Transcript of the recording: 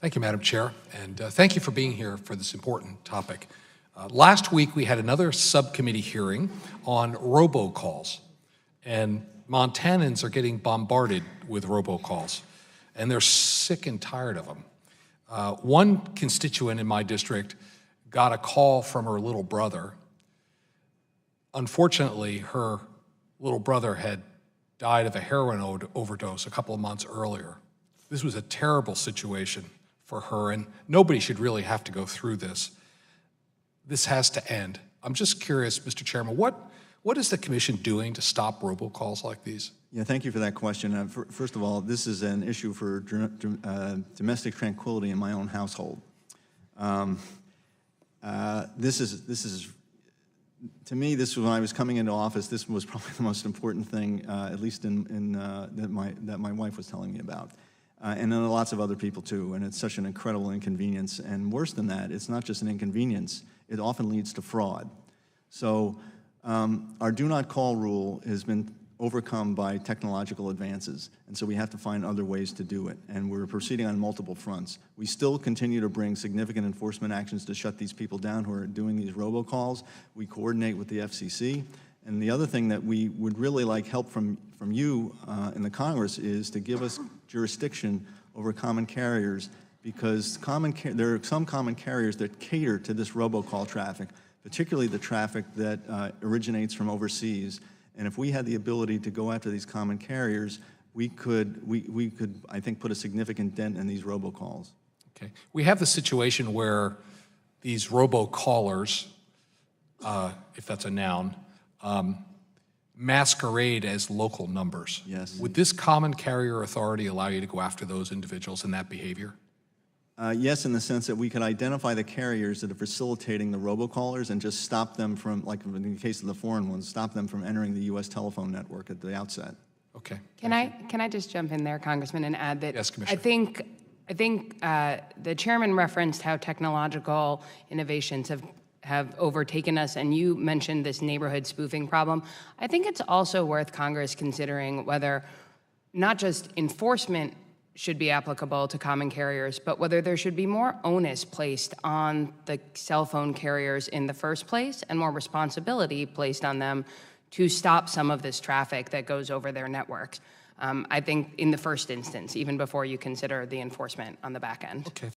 Thank you, Madam Chair, and thank you for being here for this important topic. Last week, we had another subcommittee hearing on robocalls, and Montanans are getting bombarded with robocalls, and they're sick and tired of them. One constituent in my district got a call from her little brother. Unfortunately, her little brother had died of a heroin overdose a couple of months earlier. This was a terrible situation for her, and nobody should really have to go through this. This has to end. I'm just curious, Mr. Chairman, what is the Commission doing to stop robocalls like these? Yeah, thank you for that question. First of all, this is an issue for domestic tranquility in my own household. This is, to me, this was when I was coming into office. This was probably the most important thing, at least that my wife was telling me about. And then lots of other people too, and it's such an incredible inconvenience. And worse than that, it's not just an inconvenience, it often leads to fraud. So our do not call rule has been overcome by technological advances, and so we have to find other ways to do it, and we're proceeding on multiple fronts. We still continue to bring significant enforcement actions to shut these people down who are doing these robocalls. We coordinate with the FCC. And the other thing that we would really like help from you in the Congress is to give us jurisdiction over common carriers, because there are some common carriers that cater to this robocall traffic, particularly the traffic that originates from overseas. And if we had the ability to go after these common carriers, we could, I think, put a significant dent in these robocalls. Okay. We have the situation where these robocallers, if that's a noun, masquerade as local numbers. Yes. Would this common carrier authority allow you to go after those individuals and that behavior? Yes, in the sense that we could identify the carriers that are facilitating the robocallers and just stop them from, like in the case of the foreign ones, stop them from entering the U.S. telephone network at the outset. Okay. Can I just jump in there, Congressman, and add that Yes, Commissioner. I think the chairman referenced how technological innovations have overtaken us, and you mentioned this neighborhood spoofing problem. I think it's also worth Congress considering whether not just enforcement should be applicable to common carriers, but whether there should be more onus placed on the cell phone carriers in the first place and more responsibility placed on them to stop some of this traffic that goes over their networks. I think in the first instance, even before you consider the enforcement on the back end. Okay.